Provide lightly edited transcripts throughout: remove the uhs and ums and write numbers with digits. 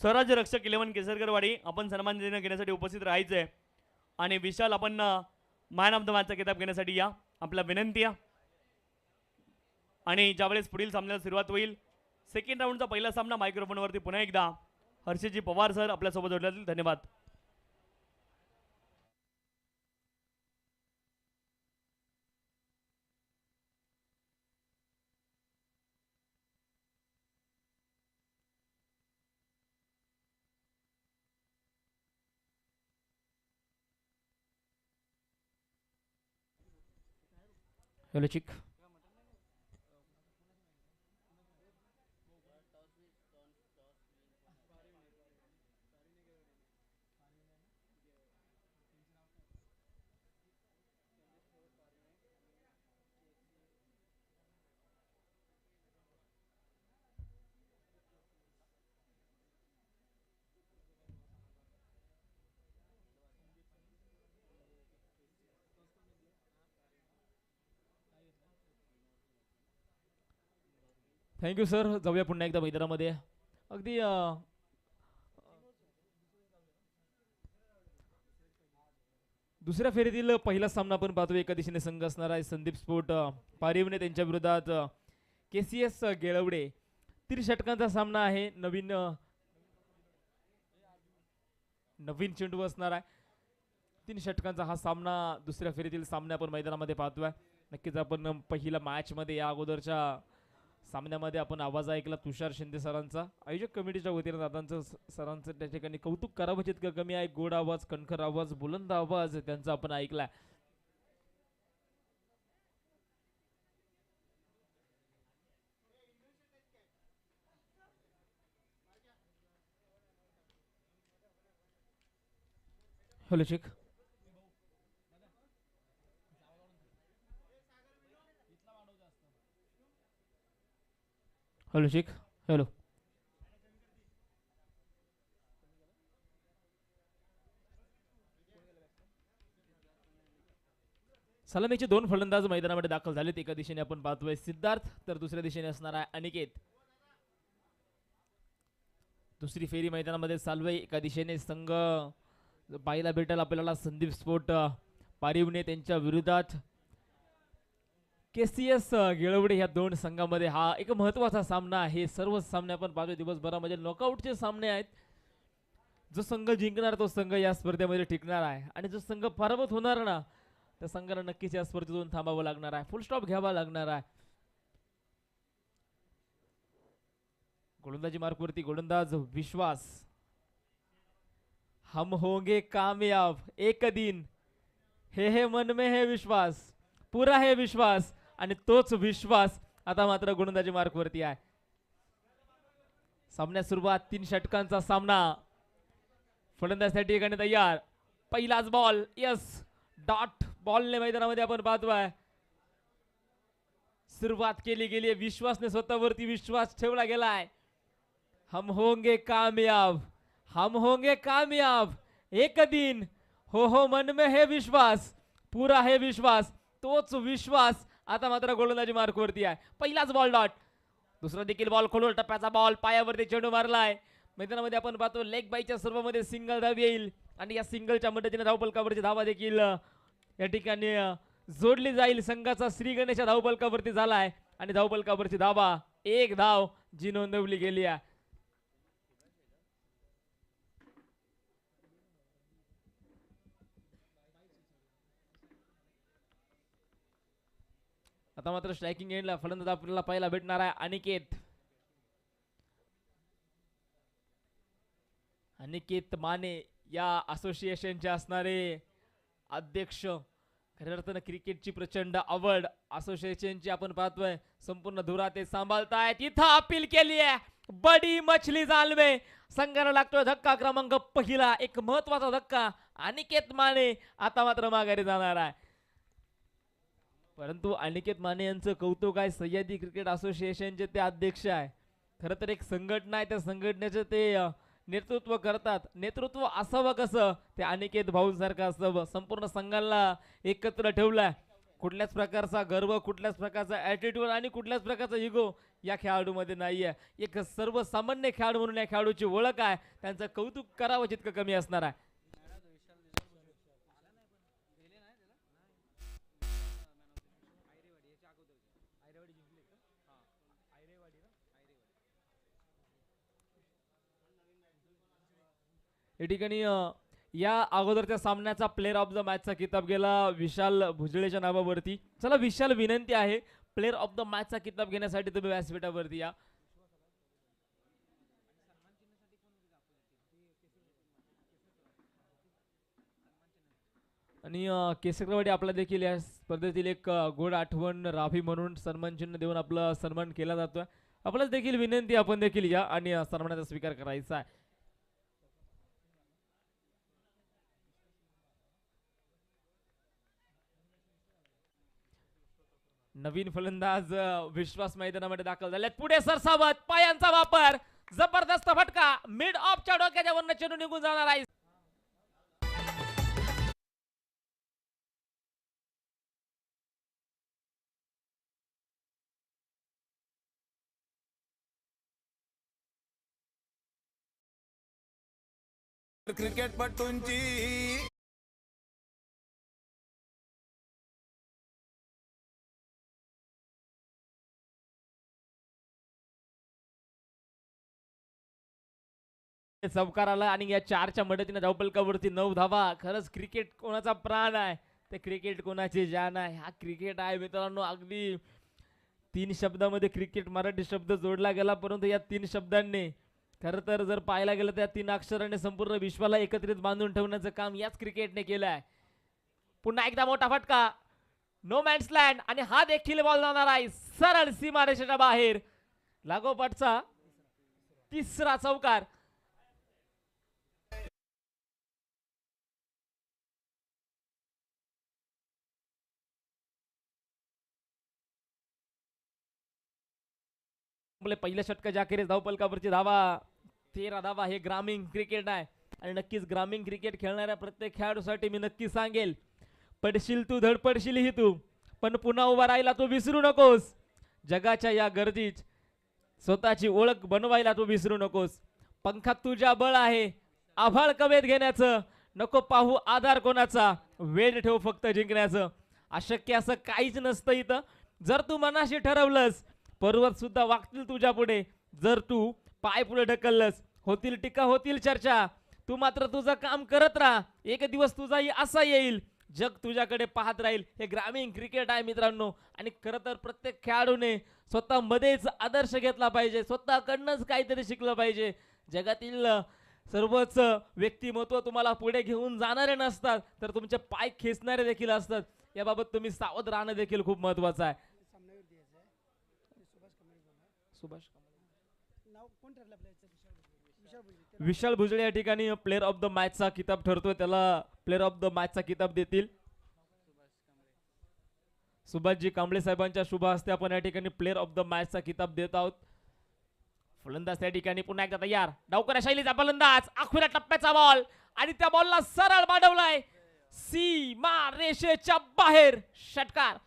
स्वराज्य रक्षक 11 केसरकरवाडी आपण सन्मान घेण्यासाठी उपस्थित राहायचंय आणि विशाल आपण मॅन ऑफ द मॅचचा किताब घेण्यासाठी या आपला विनंती आहे आणि ज्यावेळेस पुढील सामन्याला सुरुवात होईल सेकंड राऊंडचा पहिला सामना मायक्रोफोनवरती पुन्हा एकदा हर्षजी पवार सर आपल्यासोबत जोडले धन्यवाद. हॅलो चिक थँक्यू सर. जाऊया पुन्हा एकदा मैदानामध्ये. अगदी दुसऱ्या फेरीतील पहिला सामना आपण पाहतो. एका दिशेने संघ असणार आहे संदीप स्पोर्ट पारिवने त्यांच्या विरोधात KCS गेळवडे. 30 षटकांचा सामना आहे. नवीन चेंडू असणार आहे. 3 षटकांचा हा सामना दुसऱ्या फेरीतील सामने आपण मैदानामध्ये पाहतोय. नक्कीच आपण पहिल्या मॅच मध्ये या अगोदरच्या सामन्यामध्ये आपण आवाज ऐकला तुषार शिंदे सरांचा. आयोजक कमिटीच्या वतीने दादांचं सरांचं त्या ठिकाणी कौतुक करावं जितकं कमी आहे. गोड आवाज, कणखर आवाज, बुलंद आवाज त्यांचा आपण ऐकलाय. Hello Shaikh. Hello Shaikh. Hello. सलामीचे 2 फलंदाज मैदानामध्ये दाखल झालेत. एका दिशेने आपण पाहतोय सिद्धार्थ तर दुसऱ्या दिशेने असणार आहे अनिकेत. दुसरी फेरी मैदानामध्ये चालू आहे. एका दिशेने संघ पाहायला भेटेल आपल्याला संदीप स्पोर्ट पारिवने त्यांच्या विरोधात KCS गेळवडे. ह्या 2 संघामध्ये हा एक महत्वाचा सामना आहे. सर्व सामने आपण पाहतो दिवसभरामध्ये नॉकआउटचे सामने आहेत. जो संघ जिंकणार तो संघ या स्पर्धेमध्ये टिकणार आहे आणि जो संघ पराभूत होणार ना त्या संघाला नक्कीच या स्पर्धेतून थांबावं लागणार आहे. फुल स्टॉप घ्यावा लागणार आहे. गोलंदाजी मार्कवरती गोलंदाज विश्वास. हम होंगे कामयाब एक दिन हे मन में है विश्वास पुरा है विश्वास आणि तोच विश्वास आता मात्र गोलंदाजी मार्कवरती आहे. सामन्यात सुरुवात 3 षटकांचा सामना. फलंदाज त्या ठिकाणी तयार. पहिलाच बॉल यस डॉट बॉलने मैदानामध्ये आपण पाहतोय. सुरुवात केली गेली. विश्वासने स्वतःवरती विश्वास ठेवला गेलाय. हम होंगे कामयाब हम होंगे कामयाब एक दिन हो मन में है विश्वास पूरा है विश्वास तोच विश्वास आता मात्र गोलंदाजी मार्कवरती आहे. पहिलाच बॉल डॉट. दुसरा देखील बॉल खोलवर टप्प्याचा बॉल पायावरती चेंडू मारलाय. मैदानामध्ये आपण पाहतो लेग बाईच्या सर्वांमध्ये सिंगल धाव येईल आणि या सिंगलच्या मदतीने धावपलकावरची धावा देखील या ठिकाणी जोडली जाईल. संघाचा श्री गणेश धावपलकावरती झालाय आणि धावपलकावरची धावा 1 धाव जी नोंदवली गेली आहे. आता मात्र स्ट्रायकिंग एंडला फलंदाज आपल्याला पाहायला भेटणार आहे अनिकेत. अनिकेत माने या असोसिएशनचे असणारे अध्यक्ष. खऱ्या अर्थानं क्रिकेटची प्रचंड आवड असोसिएशनची आपण पाहतोय. संपूर्ण धुरा ते सांभाळतायत. इथं अपील केली आहे बडी मछली जाल में. संघाला लागतोय धक्का क्रमांक पहिला. एक महत्वाचा धक्का. अनिकेत माने आता मात्र माघारी जाणार आहे. परंतु अनिकेत माने यांचं कौतुक आहे. सह्याद्री क्रिकेट असोसिएशनचे ते अध्यक्ष आहे. खरं तर एक संघटना आहे. त्या संघटनेचे ते नेतृत्व करतात. नेतृत्व असावं कसं ते अनिकेत भाऊंसारखं असावं. संपूर्ण संघाला एकत्र ठेवलाय. कुठल्याच प्रकारचा गर्व, कुठल्याच प्रकारचा ॲटिट्यूड आणि कुठल्याच प्रकारचा इगो या खेळाडूमध्ये नाही आहे. एक सर्वसामान्य खेळाडू म्हणून या खेळाडूची ओळख आहे. त्यांचं कौतुक करावं जितकं कमी असणार आहे. या ठिकाणी या अगोदरच्या सामन्याचा प्लेअर ऑफ द मॅचचा किताब गेला विशाल भुजळेच्या नावावरती. चला विशाल, विनंती आहे प्लेअर ऑफ द मॅचचा किताब घेण्यासाठी तुम्ही व्यासपीठावरती या. आणि केसरवाडी आपला देखील या स्पर्धेतील एक गोड आठवण राही म्हणून सन्मान चिन्ह देऊन आपला सन्मान केला जातोय. आपल्याच देखील विनंती, आपण देखील या आणि सन्मानाचा स्वीकार करायचा आहे. नवीन फलंदाज विश्वास मैदानामध्ये दाखल झाले. पुढे सरसावत पायांचा वापर, जबरदस्त फटका, मिड ऑफच्या डोक्याच्या वरनं चेंडू निघून जाणार आहे. क्रिकेटपटूंची चौकार आला आणि या 4च्या मदतीने धावपलकावरती 9 धावा. खरंच क्रिकेट कोणाचा प्राण आहे, ते क्रिकेट कोणाची जान आहे. हा क्रिकेट आहे मित्रांनो. अगदी 3 शब्दामध्ये क्रिकेट मराठी शब्द जोडला गेला, परंतु या 3 शब्दांनी खरं तर जर पाहायला गेलं तर या 3 अक्षराने संपूर्ण विश्वाला एकत्रित बांधून ठेवण्याचं काम याच क्रिकेटने केलं आहे. पुन्हा एकदा मोठा फटका, नो मॅन्स लँड, आणि हा देखील बॉल जाणार आहे सरळ सीमारेषेच्या बाहेर. लागोपाठचा तिसरा चौकार. पहिल्या षटकाच्या अखेरीस धावपलकावरची धावा 13 धावा. हे ग्रामीण क्रिकेट आहे आणि नक्कीच ग्रामीण क्रिकेट खेळणाऱ्या प्रत्येक खेळाडूसाठी मी नक्की सांगेल, पडशील तू धडपडशील ही तू, पण पुन्हा उभा राहायला तू विसरू नकोस. जगाच्या या गर्दीत स्वतःची ओळख बनवायला तू विसरू नकोस. पंखात तुझ्या बळ आहे, आभाळ कवेत घेण्याचं, नको पाहू आधार कोणाचा, वेळ ठेव फक्त जिंकण्याचं. अशक्य असं काहीच नसतं इथं. जर तू मनाशी ठरवलंस, पर्वत सुद्धा वागतील तुझ्या पुढे. जर तू पाय पुढे ढकललंस, होतील टीका, होतील चर्चा, तू मात्र तुझं काम करत राहा. एक दिवस तुझाही असा येईल, जग तुझ्याकडे पाहत राहील. हे ग्रामीण क्रिकेट आहे मित्रांनो. आणि खरं तर प्रत्येक खेळाडूने स्वतःमध्येच आदर्श घेतला पाहिजे, स्वतःकडनंच काहीतरी शिकलं पाहिजे. जगातील सर्वच व्यक्तिमत्व तुम्हाला पुढे घेऊन जाणारे नसतात, तर तुमचे पाय खेचणारे देखील असतात. याबाबत तुम्ही सावध राहणं देखील खूप महत्वाचं आहे. सुभाष विशाल भुजळे या ठिकाणी प्लेअर ऑफ द मॅचचा किताब ठरतोय. त्याला प्लेअर ऑफ द मॅचचा किताब देतील सुभाषजी कांबळे साहेबांच्या शुभ हस्ते. आपण या ठिकाणी प्लेअर ऑफ द मॅचचा किताब देत आहोत. फलंदाज त्या ठिकाणी पुन्हा एकदा तयार. डावकऱ्या शैलीचा फलंदाज, अखेरच्या टप्प्याचा बॉल, आणि त्या बॉलला सरळ मांडवलाय सीमा रेषेच्या बाहेर. षटकार.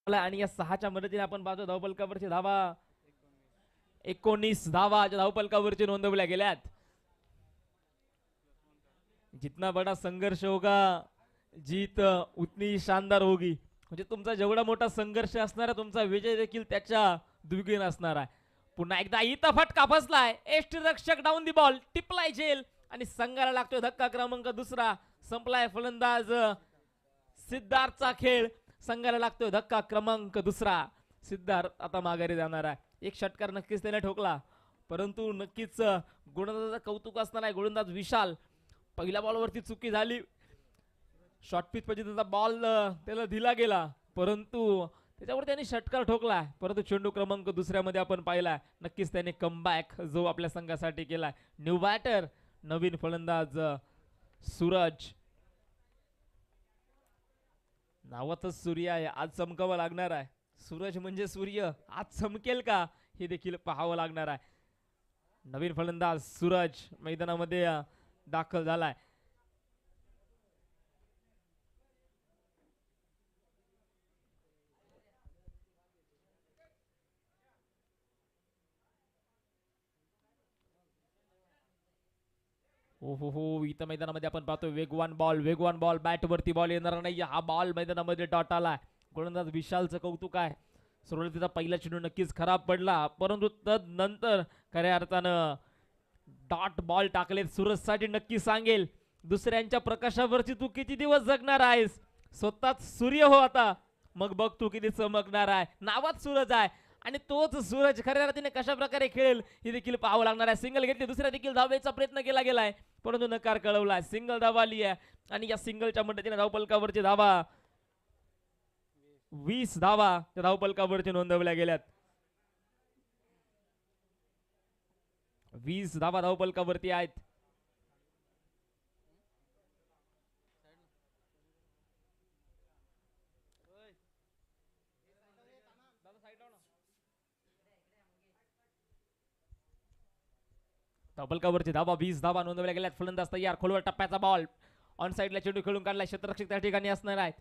आणि या 6च्या मदतीने आपण पाहतो धावपलकावरची धावा 19 धावा धावपलकावरची नोंदवल्या गेल्यात. जितना बड़ा संघर्ष होगा जीत उतनी शानदार होगी. म्हणजे तुमचा जेवढा मोठा संघर्ष असणार आहे, तुमचा विजय देखील त्याच्या द्विगुण असणार आहे. पुन्हा एकदा इथं फटका फसलाय. यष्टीरक्षक डाऊन दी बॉल, टिपलाय झेल आणि संघाला लागतोय धक्का क्रमांक 2. संपलाय फलंदाज सिद्धार्थचा खेळ. संघाला लागतोय धक्का क्रमांक 2. सिद्धार्थ आता माघारी जाणार आहे. एक षटकार नक्कीच त्याने ठोकला, परंतु नक्कीच गोलंदाजाचं कौतुक असणार आहे. गोलंदाज विशाल, पहिल्या बॉलवरती चुकी झाली, शॉर्ट पिच पद्धतीचा बॉल त्याला दिला गेला, परंतु त्याच्यावर त्याने षटकार ठोकला. परंतु चेंडू क्रमांक 2 मध्ये आपण पाहिला, नक्कीच त्याने कमबॅक जो आपल्या संघासाठी केलाय. न्यू बॅटर, नवीन फलंदाज सूरज. नावातच सूर्य आहे, आज चमकावं लागणार आहे. सूरज म्हणजे सूर्य, आज चमकेल का हे देखील पाहावं लागणार आहे. नवीन फलंदाज सूरज मैदानामध्ये दाखल झालाय. ओ हो इथं मैदानामध्ये आपण पाहतोय वेगवान बॉल बॅटवरती बॉल येणार नाही. हा बॉल मैदानामध्ये डॉट आला. गोलंदाज विशालचं कौतुक आहे. सुरुवातीचा पहिला चेंडू नक्कीच खराब पडला, परंतु तदनंतर खऱ्या अर्थानं डॉट बॉल टाकलेत. सूरजसाठी नक्की सांगेल, दुसऱ्यांच्या प्रकाशावरची तू किती दिवस जगणार आहेस. स्वतःच सूर्य हो आता, मग बघ तू किती चमकणार आहे. नावात सूरज आहे आणि तोच सूरज खऱ्या अर्थाने कशा प्रकारे खेळेल हे देखील पाहावं लागणार आहे. सिंगल घेतली, दुसऱ्या देखील धावेचा प्रयत्न केला गेलाय, परंतु नकार कळवलाय. सिंगल धावा आली आहे आणि या सिंगलच्या मदतीने धावपलकावरची धावा 20 धावा त्या धावपलकावरती नोंदवल्या गेल्यात. 20 धावा धावपलकावरती आहेत. धावपलकावरची धावा 20 धावा नोंदवल्या गेल्यात. फलंदाज तयार, खोलवर टप्प्याचा बॉल ऑन साइडला चेंडू खेळून काढलाय. क्षेत्ररक्षक त्या ठिकाणी असणार आहे.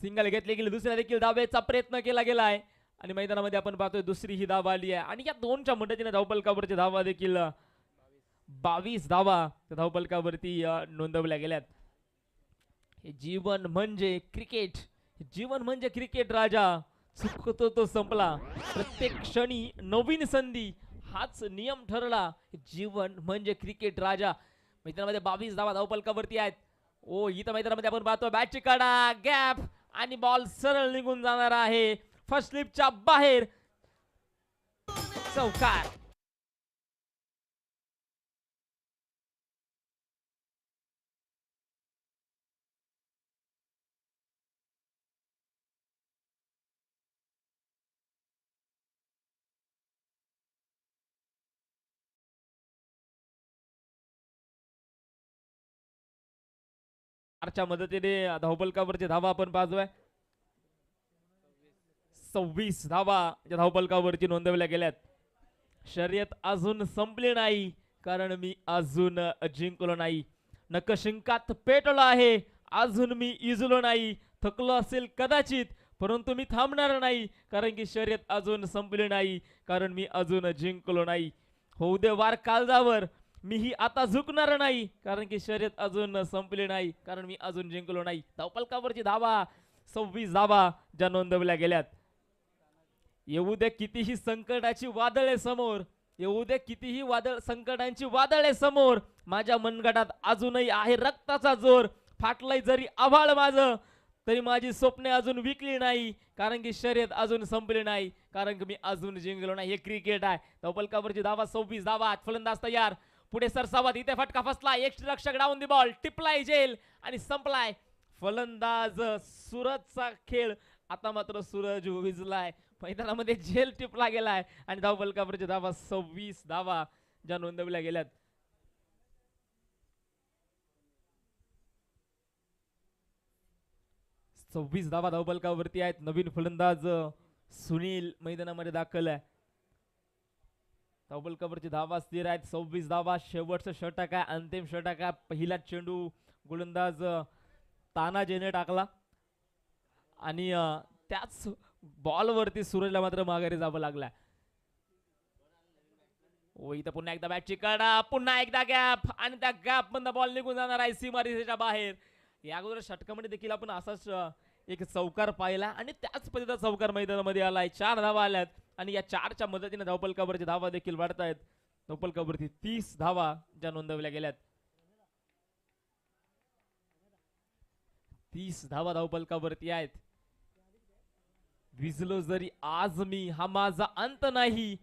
सिंगल घेतली गेली, दुसऱ्या देखील धावेचा प्रयत्न केला गेलाय आणि मैदानामध्ये आपण पाहतोय दुसरी ही धावा आली आहे आणि या दोनच्या मदतीने धावपलकावरची धावा देखील 22 धावा त्या धावपलकावरती नोंदवल्या गेल्यात. हे जीवन म्हणजे क्रिकेट, जीवन म्हणजे क्रिकेट राजा. चुकतो तो संपला, प्रत्येक क्षणी नवीन संधी, हाच नियम ठरला. जीवन म्हणजे क्रिकेट राजा. मैदानामध्ये 22 धावा धावपलकावरती आहेत. ओ इथं मैदानामध्ये आपण पाहतो बॅटची काढा, गॅप आणि बॉल सरळ निघून जाणार आहे फर्स्ट स्लिपच्या बाहेर. चौकार. च्या मदतीने धावपलकावरची धावा आपण पाहतोय 26 धावा या धावपलकावरती नोंदवल्या गेल्यात. शर्यत अजून संपली नाही, कारण मी अजून जिंकलो नाही. नकशिंकात पेटलो आहे, अजून मी इजलो नाही. थकलो असेल कदाचित, परंतु मी थांबणार नाही, कारण की शर्यत अजून संपली नाही, कारण मी अजून जिंकलो नाही. होऊ दे वार काळजावर, मीही आता झुकणार नाही, कारण की शर्यत अजून संपली नाही, कारण मी अजून जिंकलो नाही. धावपलकावरची धावा 26 धावा ज्या नोंदवल्या गेल्यात. येऊ दे कितीही संकटाची वादळे समोर, येऊ दे कितीही संकटांची वादळे समोर, माझ्या मनगटात अजूनही आहे रक्ताचा जोर. फाटलंय जरी आभाळ माझं, तरी माझी स्वप्ने अजून विकली नाही, कारण की शर्यत अजून संपली नाही, कारण की मी अजून जिंकलो नाही. हे क्रिकेट आहे. धावपलकावरची धावा 26 धावा. फलंदाज तयार, पुढे सरसावत, इथे फटका फसला. एक रक्षक डाऊन दी बॉल, टिपलाय जेल आणि संपलाय. फलंदाज सूरजचा खेळ. आता मात्र सूरज विजलाय, मैदानामध्ये जेल टिपला गेलाय आणि धावपलकावरची धावा 26 धावा ज्या नोंदवल्या गेल्यात. सव्वीस धावा धावपलकावरती आहेत. नवीन फलंदाज सुनील मैदानामध्ये दाखल आहे. धावपलकावरची धावा स्थिर आहेत 26 धावा. शेवटचं षटक आहे, अंतिम षटक आहे. पहिला चेंडू गोलंदाज तानाजीने टाकला आणि त्याच बॉलवरती सूरजला मात्र माघारी जावं लागला. ओ इथं पुन्हा एकदा बॅटची काढा, पुन्हा एकदा गॅप आणि त्या गॅप मधून बॉल निघून जाणार आहे सीमारेषेच्या बाहेर. या अगोदर षटकामध्ये देखील आपण असाच एक चौकार पाहिला आणि त्याच पद्धतीचा चौकार मैदानामध्ये आलाय. 4 धावा आल्यात आणि या 4च्या मदतीने धावपलकावरची धावा देखील वाढत आहेत. धावपलकावरती 30 धावा ज्या नोंदवल्या गेल्यात. 30 धावा धावपलकावरती आहेत. विजलो जरी आज मी, हा माझा अंत नाही.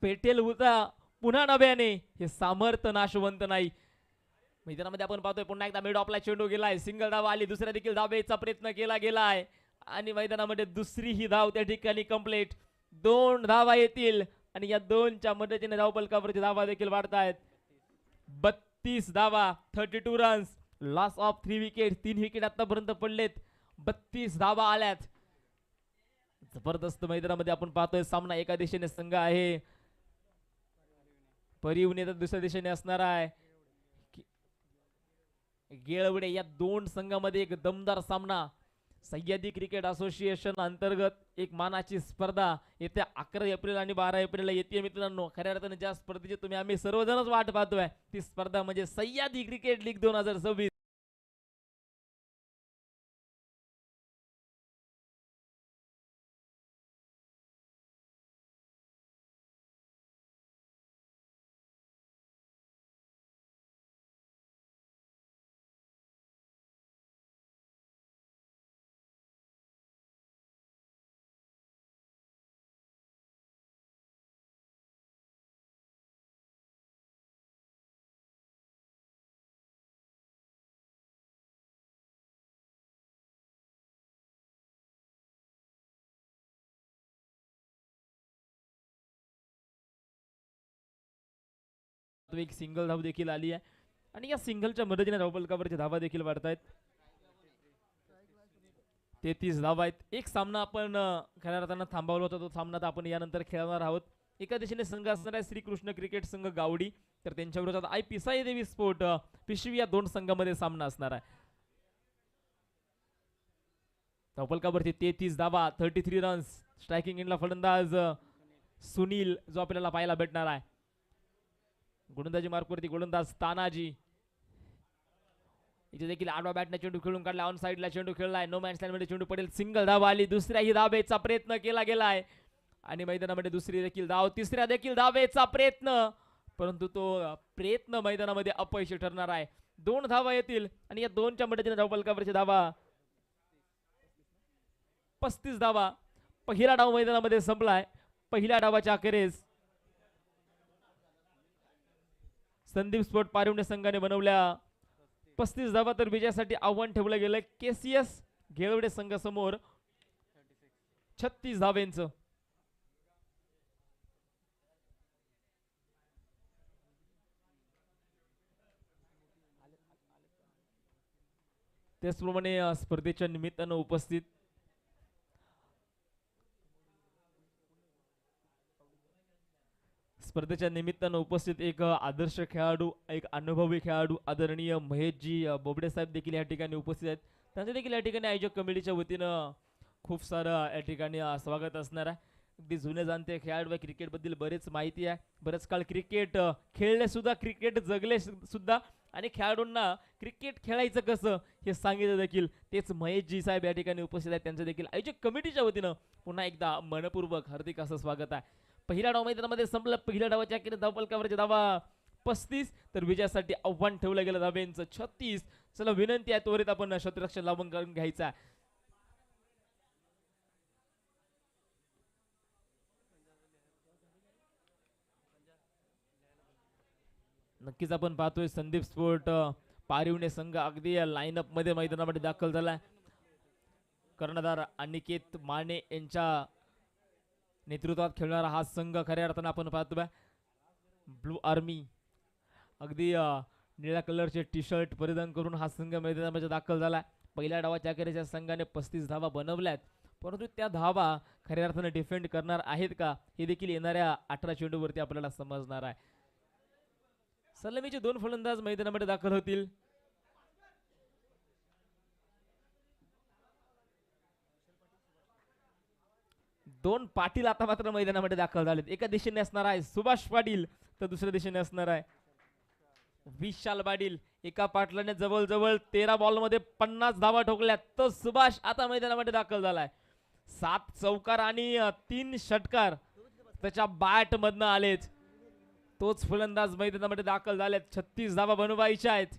पेटेल उद्या पुन्हा नव्याने, हे सामर्थ्य नाशवंत नाही. मैदानामध्ये आपण पाहतोय पुन्हा एकदा मिड ऑफला चेंडू गेलाय. सिंगल धावा आली, दुसऱ्या देखील धावेचा प्रयत्न केला गेलाय आणि मैदानामध्ये दुसरी ही धाव त्या ठिकाणी कंप्लीट. 2 धावा येतील आणि या 2च्या मदतीने धावपलकावरची धावा देखील वाढतायत. 32 धावा, 32 runs. Loss of 3 wicket, 3 wicket आतापर्यंत पडलेत. 32 धावा आल्यात. जबरदस्त मैदानामध्ये आपण पाहतोय सामना. एका दिशेने संघ आहे परिवने, तर दुसऱ्या दिशेने असणार आहे गेळवडे. या 2 संघामध्ये एक दमदार सामना. सह्याद्री क्रिकेट असोसिएशन अंतर्गत एक मानाची स्पर्धा येत्या 11 एप्रिल आणि 12 एप्रिलला येते मित्रांनो. खऱ्या अर्थाने ज्या स्पर्धेची तुम्ही आम्ही सर्वजणच वाट पाहतोय ती स्पर्धा म्हणजे सह्याद्री क्रिकेट लीग 2026. एक सिंगल धाव देखील आली आहे आणि या सिंगलच्या मदतीने धावफलकावरची धावा देखील वाढतायत. 33 धावा आहेत. एक सामना आपण खऱ्या अर्थानं थांबवला होता, तो सामना आपण यानंतर खेळणार आहोत. एका दिशेने संघ असणार आहे श्रीकृष्ण क्रिकेट संघ गावडी, तर त्यांच्या विरोधात आय पिसाई देवी स्पोर्ट पिशवी या दोन संघामध्ये सामना असणार आहे. धावफलकावरती 33 धावा, 33 रन्स. स्ट्रायकिंग एंडला फलंदाज सुनील जो आपल्याला पाहायला भेटणार आहे. गोलंदाजी मार्कवरती गोलंदाज तानाजी. इथे देखील आडवा बॅटने चेंडू खेळून काढला, ऑन साइडला चेंडू खेळलाय, नो मॅन्स लाईन मध्ये चेंडू पडेल. सिंगल धाव आली, दुसऱ्याही धावेचा प्रयत्न केला गेलाय आणि मैदानामध्ये दुसरी देखील धाव, तिसऱ्या देखील धावेचा प्रयत्न, परंतु तो प्रयत्न मैदानामध्ये अपयशी ठरणार आहे. 2 धावा येतील आणि या दोनच्या मदतीने धावफलकावरची धावा 35 धावा. पहिला डाव मैदानामध्ये संपलाय. पहिल्या डावाच्या अखेरीस संदीप स्पोर्ट पारिवणे संघाने बनवल्या 35 धावा, तर विजयासाठी आव्हान ठेवलं गेलं केसीएस घेळवडे संघासमोर 36 धावेंचं. त्याचप्रमाणे स्पर्धेच्या निमित्तानं उपस्थित एक आदर्श खेळाडू, एक अनुभवी खेळाडू आदरणीय महेशजी बोबडे साहेब देखील या ठिकाणी उपस्थित आहेत. त्यांचं देखील या ठिकाणी आयोजक कमिटीच्या वतीनं खूप सारं या ठिकाणी स्वागत असणार आहे. अगदी जुने जाणते खेळाडू क्रिकेटबद्दल बरेच माहिती आहे, बरेच काळ क्रिकेट खेळले सुद्धा, क्रिकेट जगले सुद्धा आणि खेळाडूंना क्रिकेट खेळायचं कसं हे सांगितलं देखील तेच महेशजी साहेब या ठिकाणी उपस्थित आहेत. त्यांचं देखील आयोजक कमिटीच्या वतीनं पुन्हा एकदा मनपूर्वक हार्दिक असं स्वागत आहे. पहिल्या डाव मैदानामध्ये संपलं. पहिल्या डावाच्या अखेरीस धावफलकावरची धावा 35, तर विजयासाठी आव्हान ठेवलं गेलं धावेंचं 36. चला विनंती आहे त्वरित आपण शत्रुरक्षण लावून करून घ्यायचा. नक्कीच आपण पाहतोय संदीप स्पोर्ट पारिवणे संघ अगदी लाईनअप मध्ये मैदानामध्ये दाखल झालाय. कर्णधार अनिकेत माने यांच्या नेतृत्वात खेळणारा हा संघ खऱ्या अर्थानं आपण पाहतोय ब्लू आर्मी, अगदी निळ्या कलरचे टी शर्ट परिधान करून हा संघ मैदानामध्ये दाखल झाला. पहिल्या डावाच्या अखेरीच्या संघाने 35 धावा बनवल्यात, परंतु त्या धावा खऱ्या अर्थाने डिफेंड करणार आहेत का हे देखील येणाऱ्या 18 चेंडूवरती आपल्याला समजणार आहे. सलामीचे 2 फलंदाज मैदानामध्ये दाखल होतील. दोन पाटील आता मात्र मैदानामध्ये दाखल झालेत. एका दिशेने असणार आहे सुभाष पाटील, तर दुसऱ्या दिशेने असणार आहे विशाल पाटील. एका पाटलाने जवळजवळ 13 बॉलमध्ये 50 धावा ठोकल्यात, तो सुभाष आता मैदानामध्ये दाखल झालाय. 7 चौकार आणि 3 षटकार त्याच्या बॅट मधनं आलेच. तोच फलंदाज मैदानामध्ये दाखल झालेत. 36 धावा बनवायच्या आहेत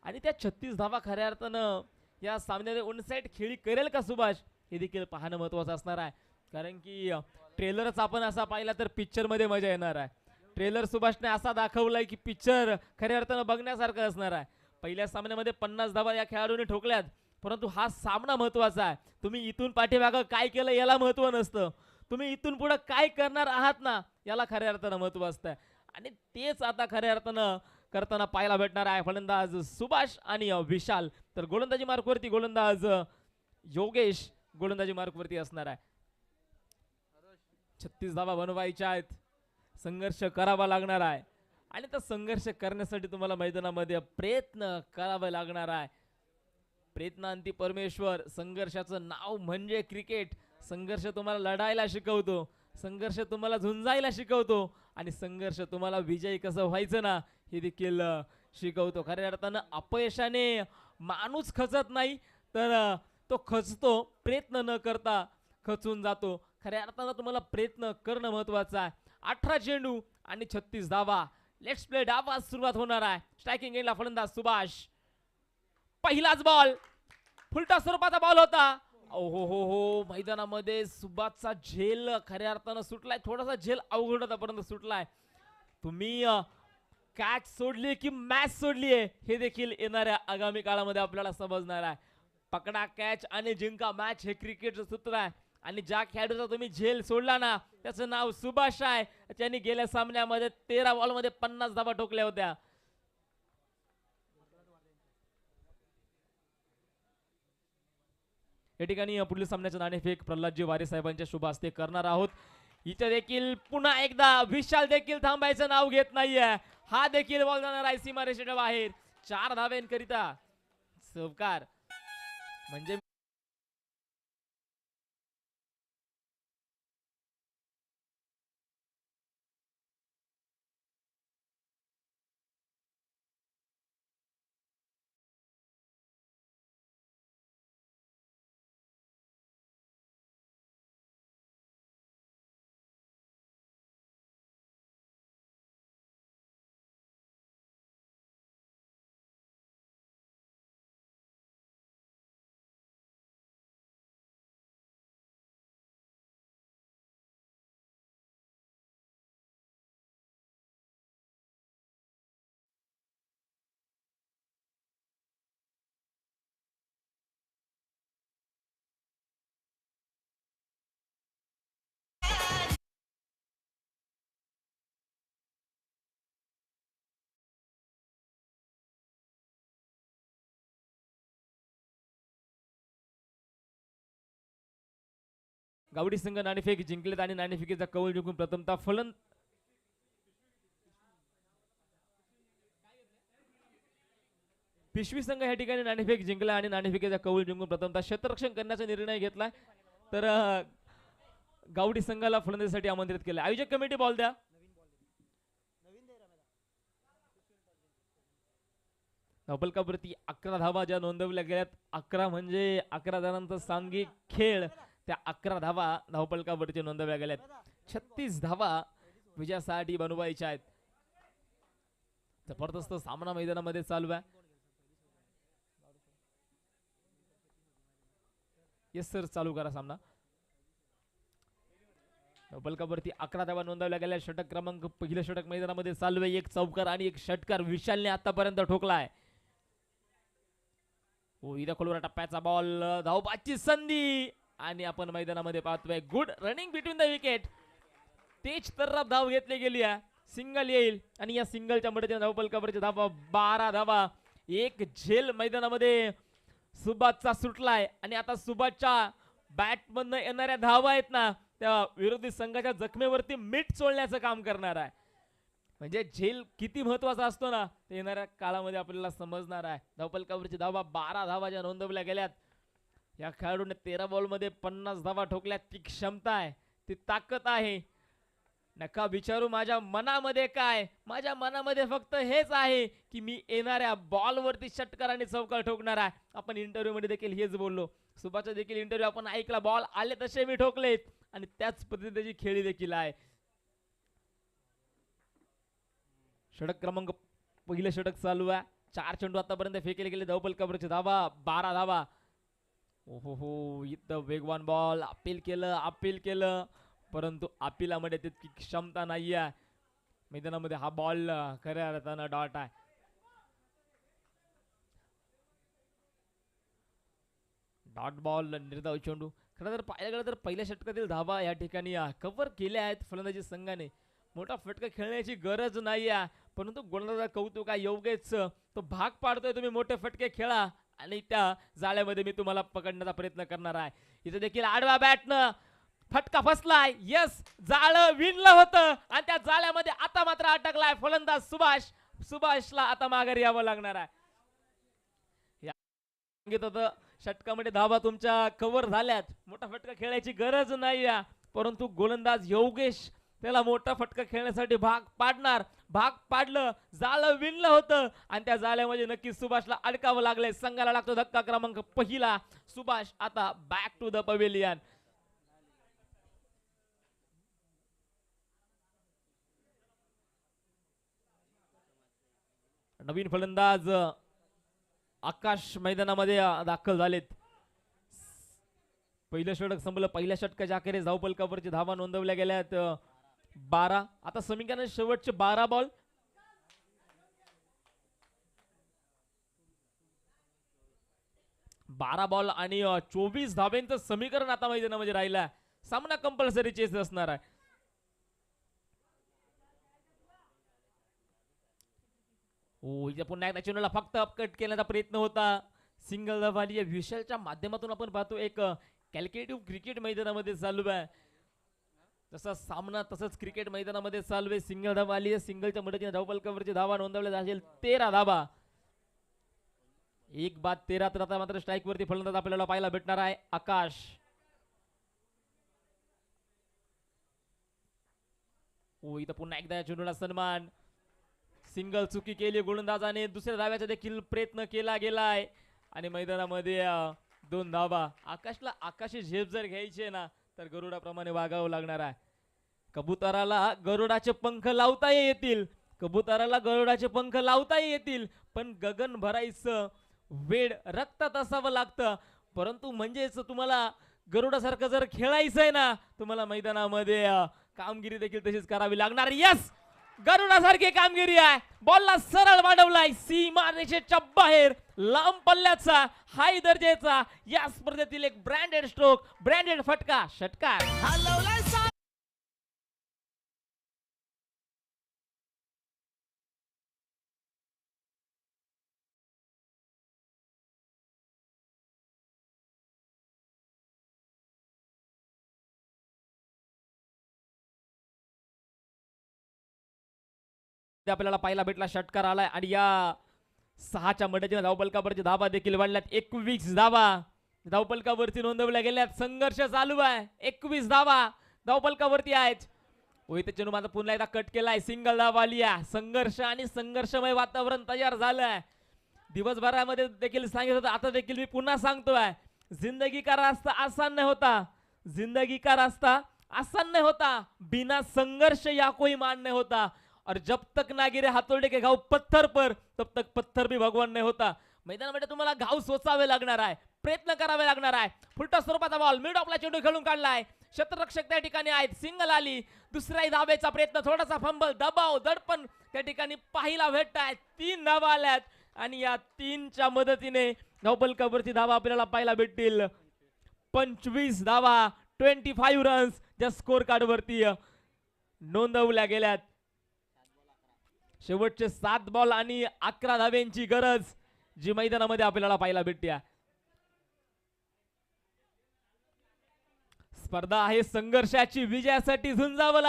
आणि त्या 36 धावा खऱ्या अर्थानं या सामन्याने ऑनसाइड खेळी करेल का सुभाष हे देखील पाहणं महत्वाचं असणार आहे. कारण की ट्रेलरच आपण असा पाहिला तर पिक्चर मध्ये मजा येणार आहे. ट्रेलर सुभाषने असा दाखवलाय की पिक्चर खऱ्या अर्थानं बघण्यासारखं असणार आहे. पहिल्या सामन्यामध्ये 50 धावा या खेळाडूने ठोकल्यात, परंतु हा सामना महत्वाचा आहे. तुम्ही इथून पाठीमागं काय केलं याला महत्व नसतं, तुम्ही इथून पुढे काय करणार आहात ना याला खऱ्या अर्थानं महत्व असतं. आणि तेच आता खऱ्या अर्थानं करताना पाहायला भेटणार आहे फलंदाज सुभाष आणि विशाल. तर गोलंदाजी मार्कवरती गोलंदाज योगेश गोलंदाजी मार्कवरती असणार आहे. 36 धावा बनवायच्या आहेत, संघर्ष करावा लागणार आहे आणि तो संघर्ष करण्यासाठी तुम्हाला मैदानामध्ये प्रयत्न करावा लागणार आहे. प्रयत्नांती परमेश्वर. संघर्षाचं नाव म्हणजे क्रिकेट. संघर्ष तुम्हाला लढायला शिकवतो, संघर्ष तुम्हाला झुंजायला शिकवतो आणि संघर्ष तुम्हाला विजयी कसं व्हायचं ना हे देखील शिकवतो. खऱ्या अर्थानं अपयशाने माणूस खचत नाही, तर तो खचतो, प्रयत्न न करता खचून जातो. खऱ्या अर्थानं तुम्हाला प्रयत्न करणं महत्वाचं आहे. 18 चेंडू आणि 36 धावा. Let's play. डावा सुरुवात होणार आहे. स्ट्रायकिंग एंडला फलंदाज सुभाष. पहिलाच बॉल फुलटा स्वरूपाचा बॉल होता. हो हो हो, मैदानामध्ये सुभाषचा झेल खऱ्या अर्थानं सुटलाय. थोडासा झेल अवघड होता परंतु सुटलाय. तुम्ही कॅच सोडली की मॅच सोडली आहे हे देखील येणाऱ्या आगामी काळामध्ये आपल्याला समजणार आहे. पकडा कॅच आणि जिंका मॅच हे क्रिकेटचं सूत्र आहे. आणि ज्या खेळाडूचा तुम्ही झेल सोडला ना त्याचं नाव सुभाष आहे. त्यांनी गेल्या सामन्यामध्ये 13 बॉलमध्ये 50 धावा ठोकल्या होत्या. या ठिकाणी पुढील सामन्याचं नाणेफेक प्रल्हादजी वारे साहेबांच्या शुभ हस्ते करणार आहोत. इथे देखील पुन्हा एकदा विशाल देखील थांबायचं नाव घेत नाहीये. हा देखील बॉल जाणार आहे सीमारेषेच्या बाहेर. 4 धावेंकरिता चौकार. म्हणजे गावडी संघ नाणेफेक जिंकलेत आणि नाणेफेकीचा कौल जिंकून प्रथमतः पिशवी संघ या ठिकाणी नाणेफेक जिंकला आणि नाणेफेकीचा कौल जिंकून प्रथमतः क्षेत्ररक्षण करण्याचा निर्णय घेतलाय. तर गावडी संघाला फलंदाजीसाठी आमंत्रित केलं. आयोजक कमिटी बॉल द्या. धावफलकावरती 11 धावा ज्या नोंदवल्या गेल्यात. 11 म्हणजे 11 जणांचा सांघिक खेळ. त्या 11 धावा धावफलकावरती नोंदवल्या गेल्यात. 36 धावा विजयासाठी बनवायच्या आहेत. जबरदस्त सामना मैदानामध्ये चालू आहे. येस सर, चालू करा सामना. धावफलकावरती 11 धावा नोंदवल्या गेल्या. षटक क्रमांक पहिलं षटक मैदानामध्ये चालू आहे. एक चौकार आणि एक षटकार विशालने आतापर्यंत ठोकलाय. इथं खोलवर टप्प्याचा बॉल. धावबाची संधी आणि आपण मैदानामध्ये पाहतोय good running between the wicket. तेज तर्राब धाव घेतली गेली आहे. सिंगल येईल आणि या सिंगलच्या मदतीने धावफलकावरची धावा 12 धावा. एक झेल मैदानामध्ये सुभाषचा सुटलाय आणि आता सुभाषच्या बॅटमधनं येणाऱ्या धावा आहेत ना त्या विरोधी संघाच्या जखमेवरती मीठ चोळण्याचं काम करणार आहे. म्हणजे झेल किती महत्वाचा असतो ना ते येणाऱ्या काळामध्ये आपल्याला समजणार आहे. धावफलकावरची धावा 12 धावा ज्या नोंदवल्या गेल्यात. या खेळाडूने 13 बॉलमध्ये 50 धावा ठोकल्या. ती क्षमता आहे, ती ताकद आहे. नका विचारू माझ्या मनामध्ये काय. माझ्या मनामध्ये फक्त हेच आहे की मी येणाऱ्या बॉलवरती षटकार आणि चौकार ठोकणार आहे. आपण इंटरव्ह्यू मध्ये देखील हेच बोललो. सुभाषचा देखील इंटरव्ह्यू आपण ऐकला. बॉल आले तसे मी ठोकलेत आणि त्याच पद्धतीची खेळी देखील आहे. षटक क्रमांक पहिलं षटक चालू आहे. 4 चेंडू आतापर्यंत फेकले गेले. धावफलकावरची धावा 12 धावा. ओहो हो, इथं वेगवान बॉल. अपील केलं परंतु अपिलामध्ये तितकी क्षमता नाही आहे. मैदानामध्ये हा बॉल खऱ्या अर्थानं डॉट आहे. डॉट बॉल निर्धाव चेंडू. खरं तर पाहायला गेलं तर पहिल्या षटकातील धावा या ठिकाणी कव्हर केल्या आहेत फलंदाजी संघाने. मोठा फटका खेळण्याची गरज नाही आहे परंतु गोलंदाजा कौतुक आहे. योगेश तो भाग पाडतोय तुम्ही मोठे फटके खेळा आणि त्या जाळ्यामध्ये मी तुम्हाला पकडण्याचा प्रयत्न करणार आहे. इथे देखील आडवा बॅटनं फटका फसलाय. यस, जाळं विणलं होतं आणि त्या जाळ्यामध्ये आता मात्र अटकलाय फलंदाज सुभाषला आता माघारी यावं लागणार आहे. सांगितलं होतं षटकामध्ये धावा तुमच्या कव्हर झाल्यात, मोठा फटका खेळायची गरज नाही आहे. परंतु गोलंदाज योगेश त्याला मोठा फटका खेळण्यासाठी भाग पाडलं, जाळं विणलं होतं आणि त्या जाळ्यामध्ये नक्कीच सुभाषला अडकावं लागलंय. संघाला लागतो धक्का क्रमांक पहिला. सुभाष आता बॅक टू द पवेलियन. नवीन फलंदाज आकाश मैदानामध्ये दाखल झालेत. पहिलं षटक संपलं. पहिल्या षटकाच्या अखेरीस धावफलकावरची धावा नोंदवल्या गेल्यात 12. आता समीकरण शेवटचे 12 बॉल. आणि 24 धाब्यांचं समीकरण आता मैदानामध्ये राहिलं. सामना कंपल्सरी चेस असणार आहे. इथे पुन्हा एकदा चेंडूला फक्त अपकट केण्याचा प्रयत्न होता. सिंगल धावाली या विशालच्या माध्यमातून आपण पाहतो एक कॅल्क्युलेटिव्ह क्रिकेट मैदानामध्ये चालू आहे. जसा सामना तसंच क्रिकेट मैदानामध्ये चालू आहे. सिंगल धावा आली आहे. सिंगलच्या मदतीने धावफलकावरची धावा नोंदवल्या जाईल 13 धावा. एक बाद 13. तर आता मात्र स्ट्राईक वरती फलंदाज आपल्याला पाहायला भेटणार आहे आकाश. इथं पुन्हा एकदा या चेंडूला सन्मान. सिंगल चुकी केली गोलंदाजाने. दुसऱ्या धाव्याचा देखील प्रयत्न केला गेलाय आणि मैदानामध्ये 2 धावा. आकाशला आकाशी झेप जर घ्यायची ना तर गरुडाप्रमाणे वागावं लागणार आहे. कबुतराला गरुडाचे पंख लावता येतील पण गगन भरायचं वेड रक्तात असावं लागतं. परंतु म्हणजेच तुम्हाला गरुडासारखं जर खेळायचंय ना तुम्हाला मैदानामध्ये कामगिरी देखील तशीच करावी लागणार. यस, गरुडासारखी कामगिरी आहे. बॉलला सरळ वाढवलाय सीमा रेषेच्या बाहेर. लांब पल्ल्याचा हाय दर्जाचा या स्पर्धेतील एक ब्रँडेड स्ट्रोक, ब्रँडेड फटका, षटकार. आपल्याला पाहायला भेटला षटकार आलाय आणि या 6च्या मदतीने धावफलकावरची धावा देखील वाढल्यात. 21 धावा धावफलकावरती नोंदवल्या गेल्यात. संघर्ष चालू आहे. 21 धावा धावफलकावरती आहेत. इथे चेंडू माझा पुन्हा एकदा कट केलाय. सिंगल धावा आली आहे. संघर्ष आणि संघर्षमय वातावरण तयार झालंय. दिवसभरामध्ये देखील सांगितलं होतं, आता देखील मी पुन्हा सांगतोय, जिंदगी का रास्ता आसान नहीं होता, बिना संघर्ष या कोई मान नहीं होता, और जब तक ना गिरे हातोडे के घाव पत्थर पर तब तक पत्थर भी भगवान नहीं होता. मैदानामध्ये तुम्हाला घाव सोचावे लागणार आहे, प्रयत्न करावे लागणार आहे. फुलटा स्वरूपाचा बॉल मिड ऑफला चेंडू खेळून काढलाय. क्षेत्ररक्षक त्या ठिकाणी आहेत. सिंगल आली. दुसऱ्या धावेचा प्रयत्न, थोडासा फंबल, दबाव, दडपण त्या ठिकाणी पाहायला भेटत आहे. 3 धावा आल्यात आणि या 3च्या मदतीने धावफलकावरची धावा आपल्याला पाहायला भेटतील 25 धावा, 25 रन्स ज्या स्कोर कार्ड वरती नोंदवल्या गेल्यात. शेवटचे 7 बॉल आणि 11 धाव्यांची गरज जी मैदानामध्ये आपल्याला पाहायला भेटते. स्पर्धा आहे संघर्षाची, विजयासाठी झुंजावं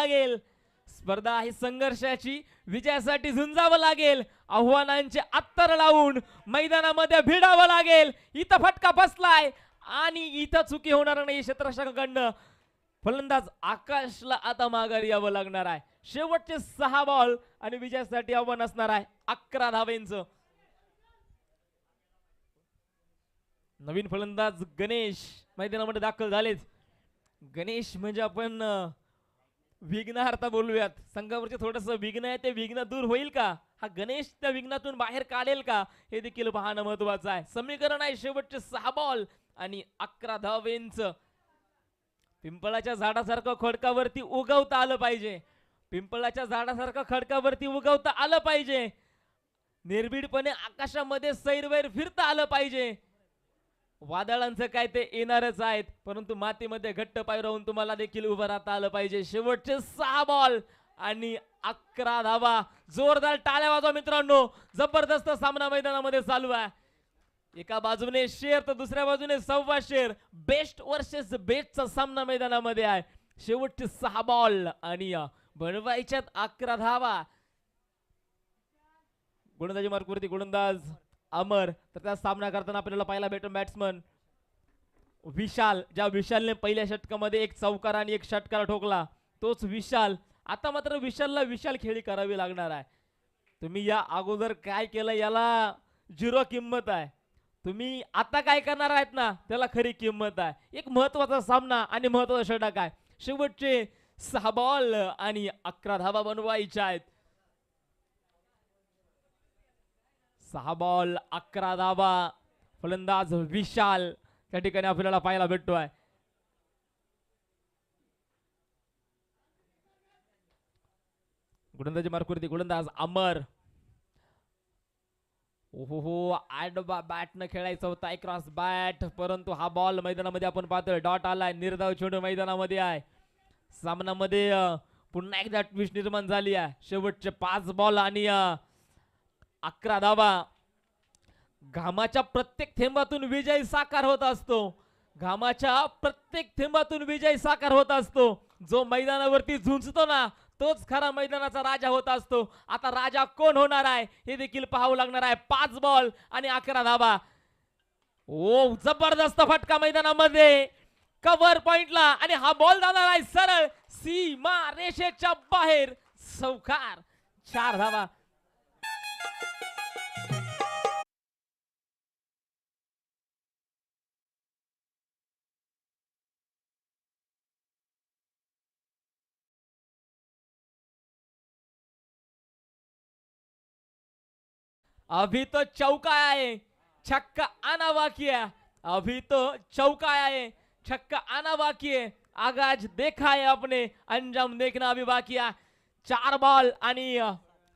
लागेल. आव्हानांचे अत्तर लावून मैदानामध्ये भिडावं लागेल. इथं फटका बसलाय आणि इथं चुकी होणार नाही क्षेत्ररक्षकाकडनं. फलंदाज आकाशला आता माघारी यावं लागणार आहे. शेवटचे 6 बॉल आणि विजयासाठी आव्हान असणार आहे 11 धावेंचं. नवीन फलंदाज गणेश मैदानामध्ये दाखल झालेत. गणेश म्हणजे आपण विघ्नहर्ता बोलूयात. संघावरचे थोडस विघ्न आहे, ते विघ्न दूर होईल का? हा गणेश त्या विघ्नातून बाहेर काढेल का? हे देखील पाहणं महत्वाचं आहे. समीकरण आहे शेवटचे 6 बॉल आणि 11 धावेंचं. पिंपळाच्या झाडासारखं खडकावरती उगवता आलं पाहिजे. निर्भीडपणे आकाशामध्ये सैरवैर फिरता आलं पाहिजे. वादळांचं काय ते येणारच आहेत, परंतु मातीमध्ये घट्ट पाय राहून तुम्हाला देखील उभं राहता आलं पाहिजे. शेवटचे 6 बॉल आणि 11 धावा. जोरदार टाळ्या वाजवा मित्रांनो. जबरदस्त सामना मैदानामध्ये चालू आहे. एका बाजूने शेर तर दुसऱ्या बाजूने 1.25 शेर. बेस्ट वर्सेस बेस्टचा सामना मैदानामध्ये आहे. शेवटचे 6 बॉल आणि बनवायच्यात 11 धावा. गोलंदाजी मार्कवरती गोलंदाज अमर. तर त्या सामना करताना आपल्याला पाहायला भेटून बॅट्समन विशाल, ज्या विशालने पहिल्या षटकामध्ये एक चौकार आणि एक षटकार ठोकला, तोच विशाल. आता मात्र विशालला विशाल खेळी करावी लागणार आहे. तुम्ही या अगोदर काय केलं याला 0 किंमत आहे. तुम्ही आता काय करणार आहेत ना त्याला खरी किंमत आहे. एक महत्वाचा सामना आणि महत्वाचा षटक आहे. शेवटचे 6 बॉल आणि 11 धावा बनवायच्या आहेत. 6 बॉल 11 धावा. फलंदाज विशाल त्या ठिकाणी आपल्याला पाहायला भेटतोय. गोलंदाजी मार्कवरती गोलंदाज अमर. ओहो, आडवा बॅटनं खेळायचा होता, एक क्रॉस बॅट, परंतु हा बॉल मैदानामध्ये आपण पाहतोय डॉट आलाय. निर्धाव चेंडू मैदानामध्ये आहे. सामन्यामध्ये पुन्हा एकदा ट्विस्ट निर्माण झाली आहे. शेवटचे 5 बॉल आणि 11 धावा. घामाच्या प्रत्येक थेंबातून विजय साकार होत असतो. घामाच्या प्रत्येक थेंबातून विजय साकार होत असतो. जो मैदानावरती झुंजतो ना तोच खरा मैदानाचा राजा होत असतो. आता राजा कोण होणार आहे हे देखील पाहावं लागणार आहे. 5 बॉल आणि 11 धावा. ओ, जबरदस्त फटका मैदानामध्ये कव्हर पॉइंटला आणि हा बॉल जाणार आहे सरळ सीमा रेषेच्या बाहेर. चौकार. 4 धावा. अभी तो चौका है, छक्का आना बाकी है. अभी तो चौका है, छक्का आना बाकी है. आगाज देखा है आपने, अंजाम देखना अभी बाकी है. 4 बॉल आणि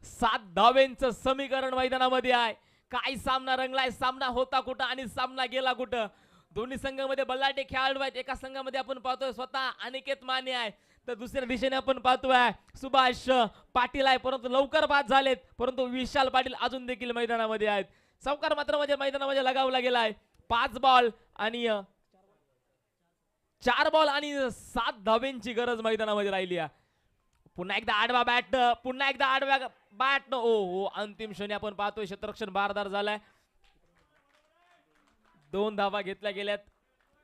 7 धावेंचं समीकरण मैदानामध्ये आहे. काय सामना रंगलाय. सामना होता कुठं आणि सामना गेला कुठं. दोन्ही संघामध्ये बल्लाटे खेळाडू आहेत. एका संघामध्ये आपण पाहतोय स्वतः अनिकेत माने आहे, तर दुसऱ्या दिशेने आपण पाहतोय सुभाष पाटील आहे, परंतु लवकर बाद झालेत. परंतु विशाल पाटील अजून देखील मैदानामध्ये आहेत. चौकार मात्र म्हणजे मैदानामध्ये लगावला गेलाय. 5 बॉल आणि 4 बॉल आणि 7 धावेंची गरज मैदानामध्ये राहिली आहे. पुन्हा एकदा आडवा बॅट, पुन्हा एकदा आडव्या बॅट. ओ, अंतिम क्षणी आपण पाहतोय क्षेत्ररक्षण भारदार झालाय. 2 धावा घेतल्या गेल्यात.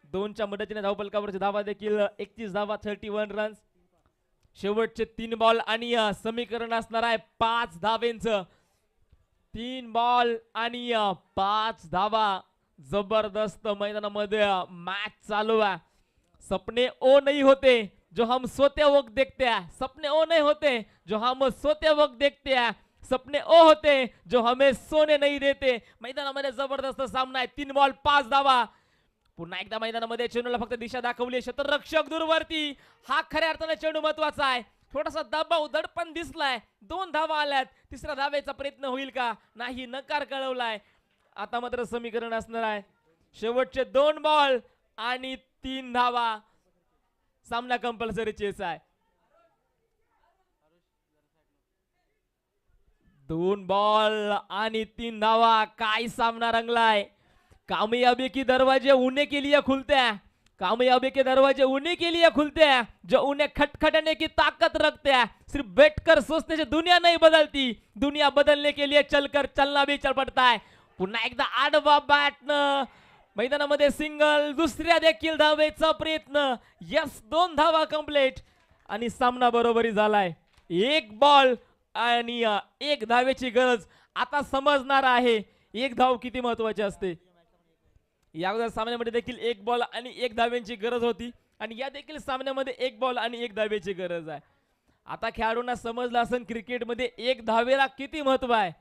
2च्या मदतीने धावफलकावरची धावा देखील 31 धावा, 31 रन्स. शेवटचे 3 बॉल आणि समीकरण असणार आहे 5 धावेंचं. 3 बॉल आणि 5 धावा. जबरदस्त मैदानामध्ये मॅच चालू आहे. सपने ओ नहीं होते जो हम सोते वक्त देखते हैं. सपने ओ नहीं होते जो हम सोते वक्त देखते हैं. सपने ओ होते जो हमें सोने नहीं देते. मैदानामध्ये जबरदस्त सामना आहे. 3 बॉल 5 धावा. पुन्हा एकदा मैदानामध्ये चेंडूला फक्त दिशा दाखवली. क्षेत्ररक्षक दूरवरती. हा खऱ्या अर्थाने चेंडू महत्वाचा आहे. थोडासा दबाव दडपण दिसलाय. 2 धावा आल्यात. तिसऱ्या धावेचा प्रयत्न होईल का, नाही, नकार कळवलाय. आता मात्र समीकरण असणार आहे शेवटचे 2 बॉल आणि 3 धावा. सामना कंपल्सरी चेस आहे. 2 बॉल आणि 3 धावा. काय सामना रंगलाय. कामयाबी की दरवाजे उन्हें के लिए खुलते हैं. कामयाबी के दरवाजे उन्हीं के लिए खुलते हैं जो उन्हें खटखटाने की ताकत रखते हैं. सिर्फ बैठकर सोचने से दुनिया नहीं बदलती, दुनिया बदलने के लिए चलकर चलना भी चल पड़ता है. पुन्हा एकदा आडवा बॅटनं मैदानामध्ये सिंगल. दुसऱ्या देखील धावेचा प्रयत्न. यस, 2 धावा कंप्लीट आणि सामना बरोबरी झालाय. 1 बॉल आणि 1 धावेची गरज. आता समजणार आहे 1 धाव किती महत्वाची असते. या अगोदर सामन्यामध्ये देखील 1 बॉल आणि 1 धावेची गरज होती आणि या देखील सामन्यामध्ये 1 बॉल आणि 1 धावेची गरज आहे. आता खेळाडूंना समजलं असेल क्रिकेटमध्ये 1 धावेला किती महत्व आहे.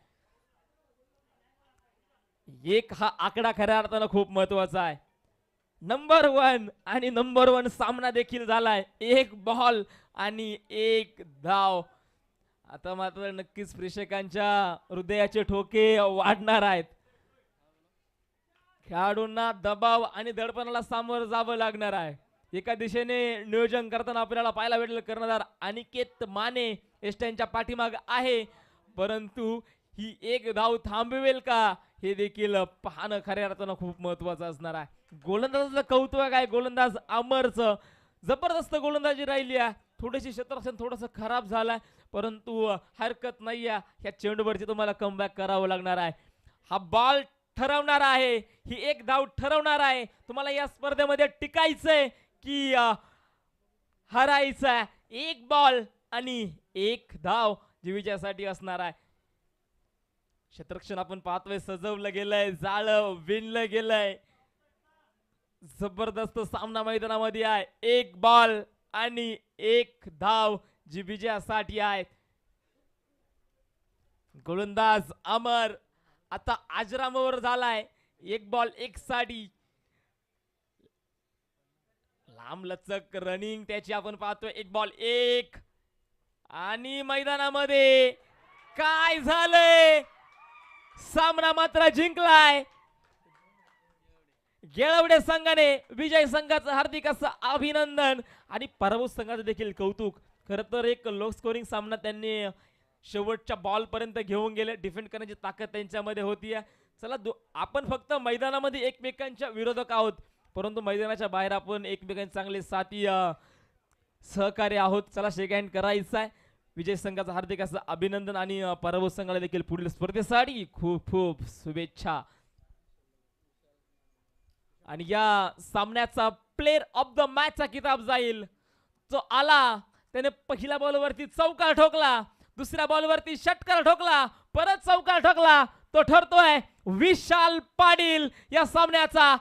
1 हा आकडा खऱ्या अर्थानं खूप महत्वाचा आहे. नंबर 1 आणि नंबर 1 सामना देखील झालाय. 1 बॉल आणि 1 धाव. आता मात्र नक्कीच प्रेक्षकांच्या हृदयाचे ठोके वाढणार आहेत. खेळाडूंना दबाव आणि दडपणाला सामोरं जावं लागणार आहे. एका दिशेने नियोजन करताना आपल्याला पाहायला भेटलं कर्णधार अनिकेत माने एस्ट्यांच्या पाठीमाग आहे, परंतु ही 1 धाव थांबवेल का हे देखील पाहणं खऱ्या अर्थानं खूप महत्वाचं असणार आहे. गोलंदाजाचं कौतुक आहे. गोलंदाज अमरचं जबरदस्त गोलंदाजी राहिली आहे. थोडीशी क्षेत्ररक्षण थोडंसं खराब झालंय, परंतु हरकत नाही आहे. ह्या चेंडूवरती तुम्हाला कमबॅक करावं लागणार आहे. हा बॉल ठरवणार आहे, ही एक धाव ठरवणार आहे. तुम्हाला या स्पर्धेमध्ये टिकायचंय की हरायचंय. एक बॉल आणि एक धाव जी विजयासाठी असणार आहे. क्षेत्ररक्षण आपण पाहतोय सजवलं गेलंय, जाळं विणलं गेलंय. जबरदस्त सामना मैदानामध्ये आहे. एक बॉल आणि एक धाव जी विजयासाठी आहे. गोलंदाज अमर आता आजरामावर झालाय. एक बॉल एक साठी. लांब लचक रनिंग त्याची आपण पाहतोय. एक बॉल एक आणि मैदानामध्ये काय झालंय? सामना मात्र जिंकलाय. गेळवडे संघाने विजय संघाचं हार्दिक असं अभिनंदन आणि पराभूत संघाचं देखील कौतुक. खरं तर एक लो स्कोरिंग सामना त्यांनी शेवटच्या बॉल पर्यंत घेऊन गेले. डिफेंड करण्याची ताकद त्यांच्यामध्ये होती. चला आपण फक्त मैदानामध्ये एकमेकांच्या विरोधक आहोत, परंतु मैदानाच्या बाहेर आपण एकमेकांचे चांगले साथी सहकारी आहोत. चला शेक हँड करायचा आहे. विजय संघाचं हार्दिक असं अभिनंदन आणि पराभूत संघाला देखील पुढील स्पर्धेसाठी खूप खूप शुभेच्छा. आणि या सामन्याचा प्लेअर ऑफ द मॅचचा किताब जाईल तो आला. त्याने पहिल्या बॉलवरती चौकार ठोकला, दुसऱ्या बॉलवरती षटकार ठोकला, परत चौकार ठोकला. तो ठरतोय विशाल पाटील या सामन्याचा